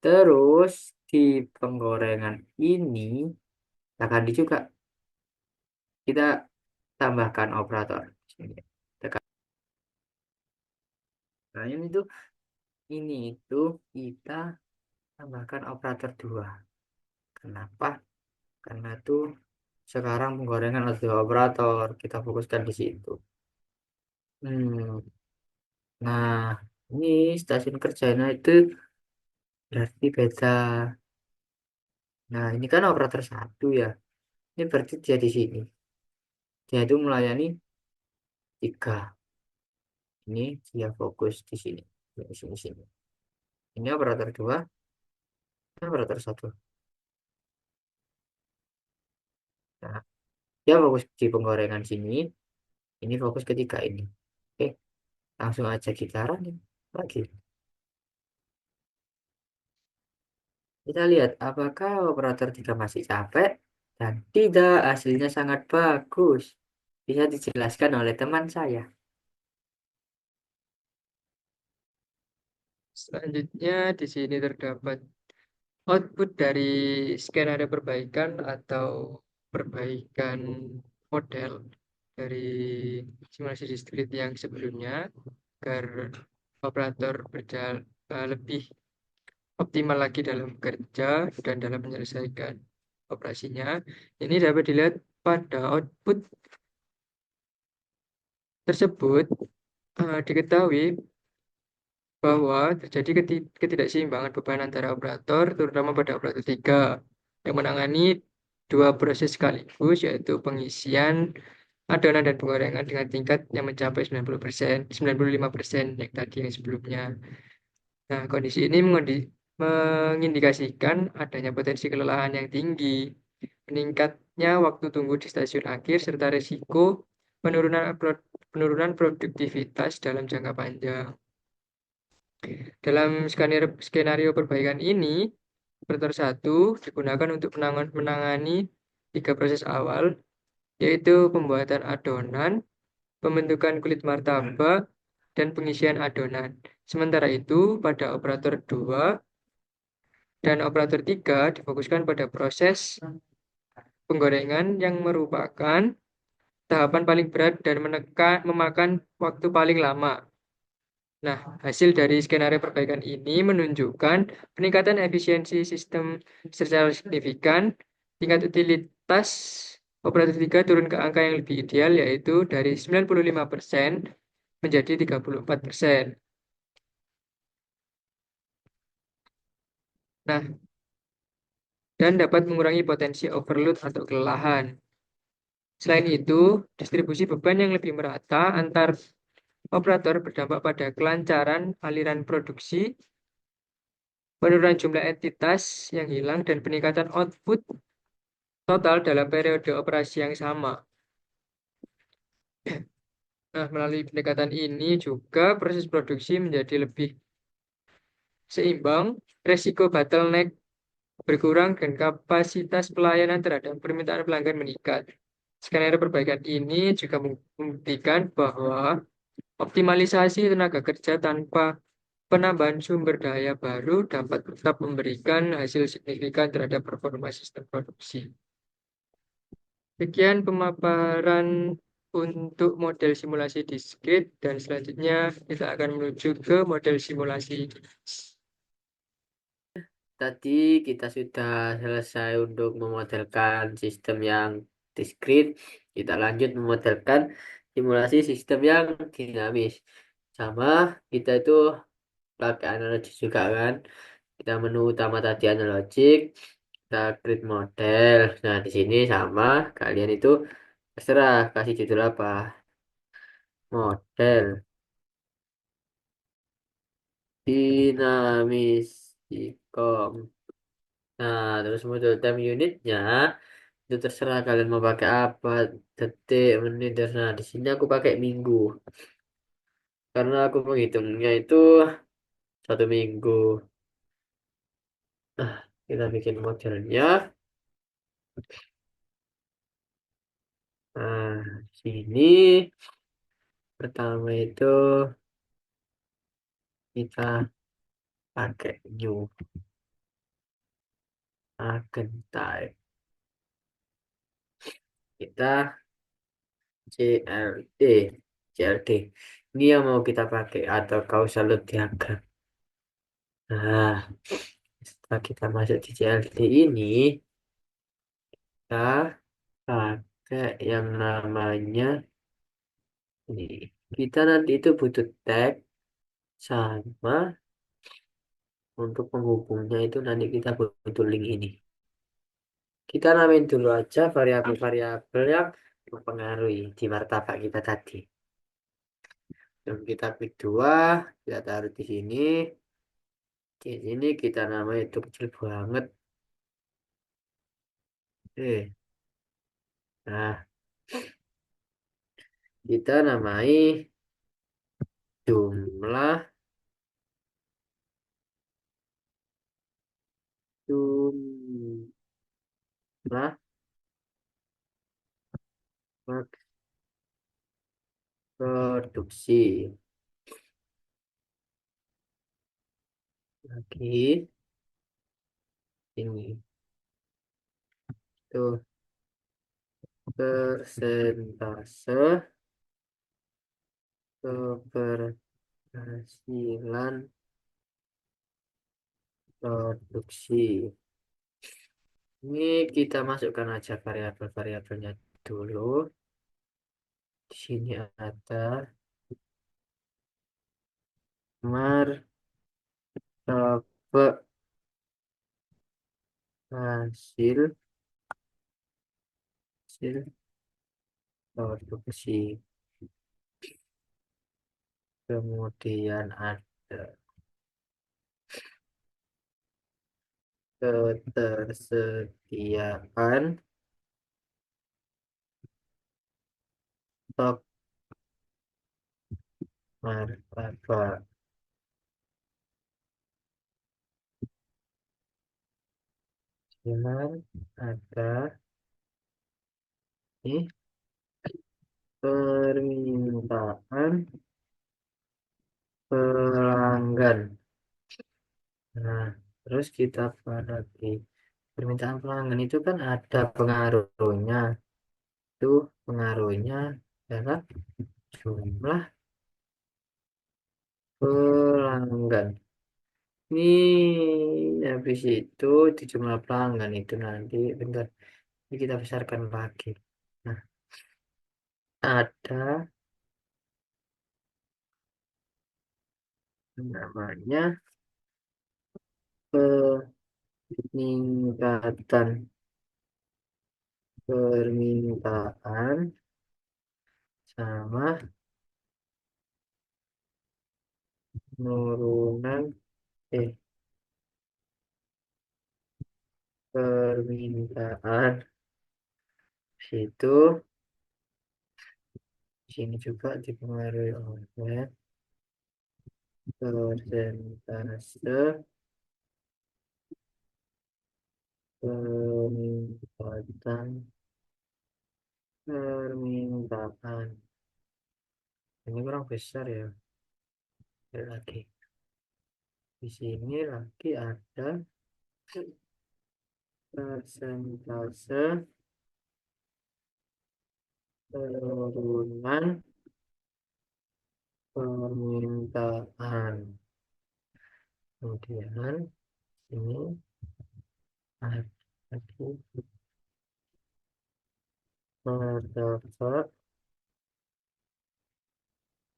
Terus di penggorengan ini kita ganti juga. Kita tambahkan operator. Sini. Tekan. Nah, ini itu kita tambahkan operator 2. Kenapa? Karena tuh sekarang penggorengan ada dua operator. Kita fokuskan di situ. Hmm. Nah, ini stasiun kerjanya itu berarti beda. Nah, ini kan operator satu ya. Ini berarti dia di sini. Dia itu melayani 3. Ini dia fokus di sini. Di sini, sini. Ini operator 2, ini operator satu. Nah, dia fokus di penggorengan sini. Ini fokus ketiga ini. Oke, langsung aja kita running lagi. Kita lihat apakah operator 3 masih capek dan tidak, hasilnya sangat bagus. Bisa dijelaskan oleh teman saya. Selanjutnya di sini terdapat output dari skenario perbaikan atau perbaikan model dari simulasi diskrit yang sebelumnya agar operator berjalan lebih optimal lagi dalam bekerja dan dalam menyelesaikan operasinya. Ini dapat dilihat pada output tersebut. Diketahui bahwa terjadi ketidakseimbangan beban antara operator, terutama pada operator 3 yang menangani dua proses sekaligus, yaitu pengisian adonan dan penggorengan dengan tingkat yang mencapai 90%, 95% yang tadi yang sebelumnya. Nah, kondisi ini mengindikasikan adanya potensi kelelahan yang tinggi, meningkatnya waktu tunggu di stasiun akhir, serta risiko penurunan produktivitas dalam jangka panjang. Dalam skenario perbaikan ini, operator satu digunakan untuk menangani 3 proses awal, yaitu pembuatan adonan, pembentukan kulit martabak, dan pengisian adonan. Sementara itu, pada operator 2 dan operator 3 difokuskan pada proses penggorengan yang merupakan tahapan paling berat dan memakan waktu paling lama. Nah, hasil dari skenario perbaikan ini menunjukkan peningkatan efisiensi sistem secara signifikan, tingkat utilitas operator 3 turun ke angka yang lebih ideal, yaitu dari 95% menjadi 34%. Nah, dan dapat mengurangi potensi overload atau kelelahan. Selain itu, distribusi beban yang lebih merata antar operator berdampak pada kelancaran aliran produksi, penurunan jumlah entitas yang hilang, dan peningkatan output total dalam periode operasi yang sama. Nah, melalui pendekatan ini juga proses produksi menjadi lebih seimbang, resiko bottleneck berkurang, dan kapasitas pelayanan terhadap permintaan pelanggan meningkat. Skenario perbaikan ini juga membuktikan bahwa optimalisasi tenaga kerja tanpa penambahan sumber daya baru dapat tetap memberikan hasil signifikan terhadap performa sistem produksi. Sekian pemaparan untuk model simulasi diskrit dan selanjutnya kita akan menuju ke model simulasi. Tadi kita sudah selesai untuk memodelkan sistem yang diskrit. Kita lanjut memodelkan simulasi sistem yang dinamis. Sama kita itu pakai analogi juga kan. Kita menu utama tadi analogik, kita create model. Nah, di sini sama kalian itu terserah kasih judul apa. Model dinamis Ikom. Nah, terus model time unitnya itu terserah kalian mau pakai apa, detik, menit. Dan nah, di sini aku pakai minggu karena aku menghitungnya itu 1 minggu. Nah, kita bikin modelnya. Nah, sini pertama itu kita pakai new agent type. Kita CLD, CLD. Ini yang mau kita pakai atau causal load diagram. Nah, setelah kita masuk di CLD ini, kita pakai yang namanya ini. Kita nanti itu butuh tag sama untuk penghubungnya itu nanti kita butuh link ini. Kita namain dulu aja variabel-variabel yang mempengaruhi di martabak kita tadi. Dan kita klik dua, kita taruh di sini. Di sini kita namai itu kecil banget. Nah, kita namai jumlah jumlah max produksi. Lagi ini tuh persentase keberhasilan produksi. Ini kita masukkan aja variabel-variabelnya dulu. Di sini ada martabak hasil hasil produksi. Kemudian ada ketersediaan stok martabak. Kemudian ada ini permintaan pelanggan. Nah, terus kita pada di permintaan pelanggan itu kan ada pengaruhnya. Itu pengaruhnya adalah jumlah pelanggan. Ini habis itu di jumlah pelanggan itu nanti bentar ini kita besarkan lagi. Nah, ada namanya peningkatan permintaan sama penurunan eh permintaan. Situ di sini juga dipengaruhi oleh persentase peningkatan permintaan. Ini kurang besar ya. Lihat lagi. Di sini lagi ada persentase penurunan permintaan. Kemudian ini ada lagi terdapat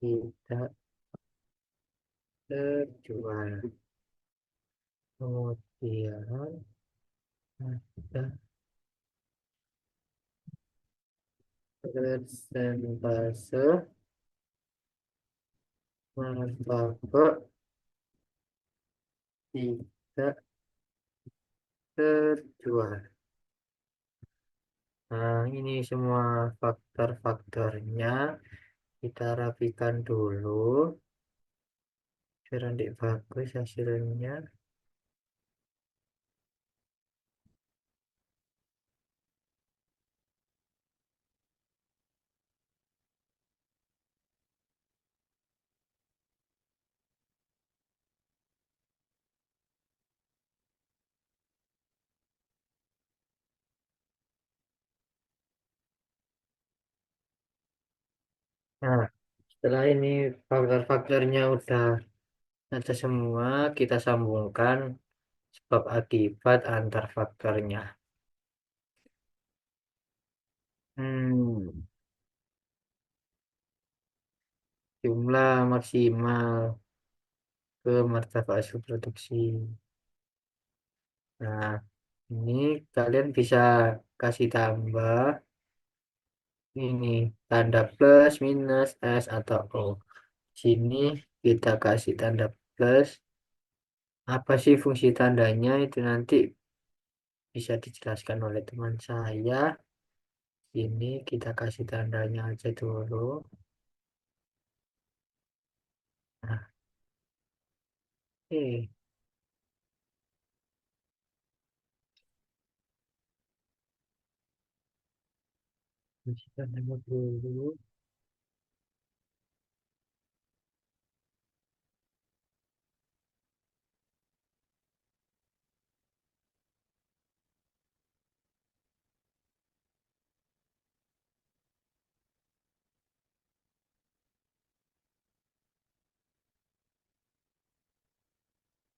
tidak terjual. Kemudian ada persentase martabak tidak terjual. Nah, ini semua faktor-faktornya kita rapikan dulu biar nanti bagus hasilnya. Nah, setelah ini faktor-faktornya udah ada semua, kita sambungkan sebab akibat antar faktornya. Hmm, jumlah maksimal ke martabak hasil produksi. Nah, ini kalian bisa kasih tambah ini tanda plus, minus, S atau O. Sini kita kasih tanda plus. Apa sih fungsi tandanya itu nanti bisa dijelaskan oleh teman saya. Ini kita kasih tandanya aja dulu. Nah, eh, fungsi tandanya dulu.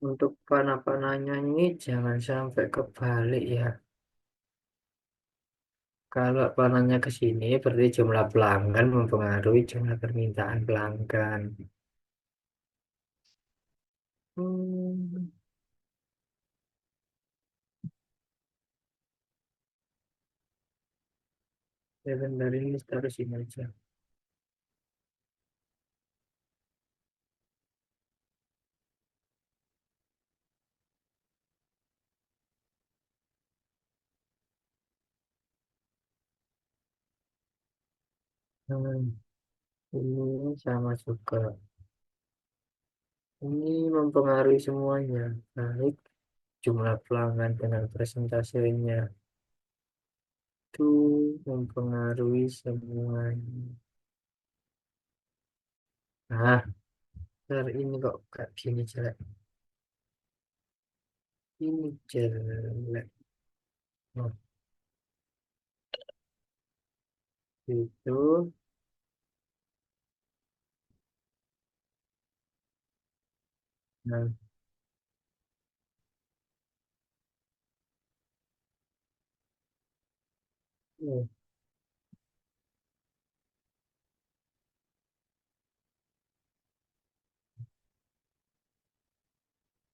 Untuk panah-panahnya ini jangan sampai kebalik ya. Kalau panahnya ke sini berarti jumlah pelanggan mempengaruhi jumlah permintaan pelanggan. Hmm, sebentar ini taruh sini aja. Hmm, ini sama juga. Ini mempengaruhi semuanya, baik jumlah pelanggan dengan persentasenya itu mempengaruhi semuanya. Nah, ntar ini kok kayak gini jelek. Ini jelek. Nah, itu. Nah,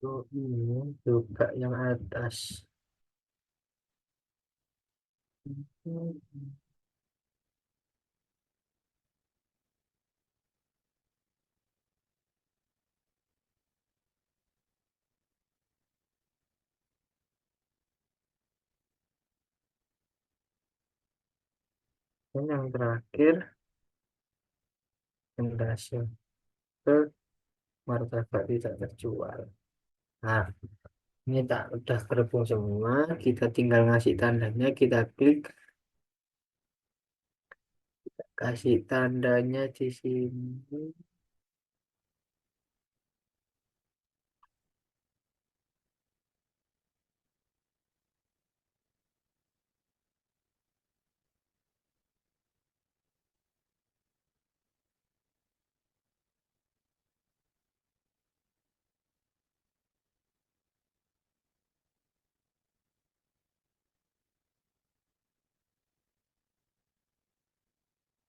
itu ini juga yang atas. Hmm, dan yang terakhir, pendasi. martabak tidak terjual. Nah, ini tak udah terhubung semua. Kita tinggal ngasih tandanya. Kita klik, kasih tandanya di sini.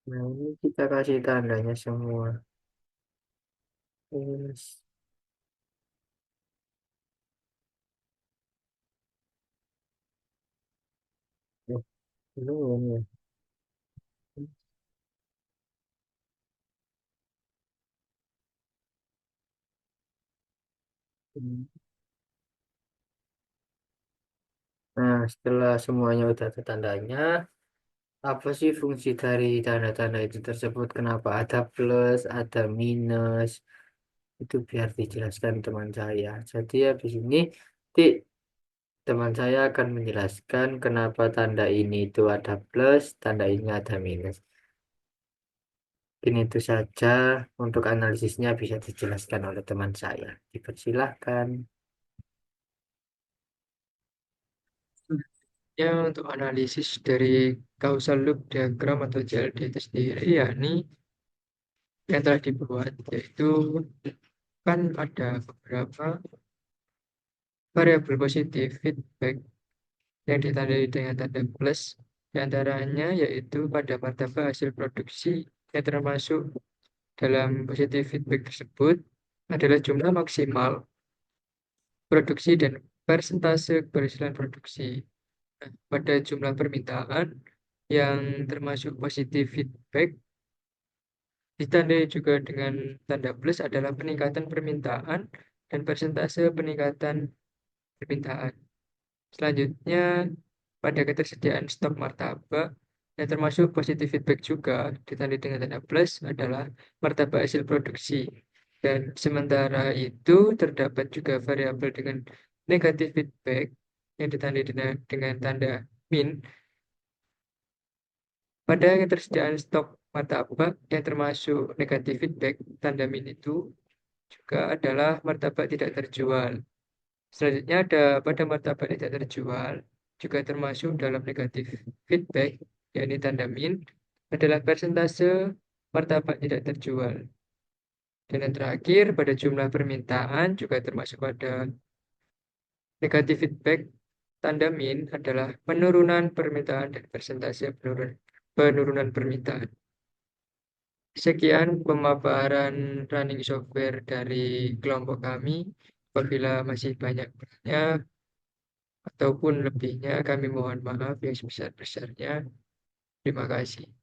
Nah, ini kita kasih tandanya semua. Terus, belum ya. Nah, setelah semuanya udah ada tandanya, apa sih fungsi dari tanda-tanda itu tersebut? Kenapa ada plus, ada minus? Itu biar dijelaskan teman saya. Jadi habis ini ti- teman saya akan menjelaskan kenapa tanda ini itu ada plus, tanda ini ada minus. Mungkin itu saja untuk analisisnya bisa dijelaskan oleh teman saya. Dipersilahkan. Ya, untuk analisis dari causal loop diagram atau CLD itu sendiri, yakni yang telah dibuat, yaitu kan ada beberapa variabel positif feedback yang ditandai dengan tanda plus, di antaranya yaitu pada martabak hasil produksi yang termasuk dalam positif feedback tersebut adalah jumlah maksimal produksi dan persentase keberhasilan produksi. Nah, pada jumlah permintaan yang termasuk positif feedback ditandai juga dengan tanda plus adalah peningkatan permintaan dan persentase peningkatan permintaan. Selanjutnya, pada ketersediaan stok martabak yang termasuk positif feedback juga ditandai dengan tanda plus adalah martabak hasil produksi. Dan sementara itu terdapat juga variabel dengan negatif feedback yang ditandai dengan tanda min. Pada ketersediaan stok martabak yang termasuk negatif feedback, tanda min itu juga adalah martabak tidak terjual. Selanjutnya ada pada martabak tidak terjual, juga termasuk dalam negatif feedback, yakni tanda min, adalah persentase martabak tidak terjual. Dan yang terakhir, pada jumlah permintaan juga termasuk pada negatif feedback, tanda min adalah penurunan permintaan dan persentase penurunan permintaan. Sekian pemaparan running software dari kelompok kami. Apabila masih banyak bertanya ataupun lebihnya, kami mohon maaf yang sebesar-besarnya. Terima kasih.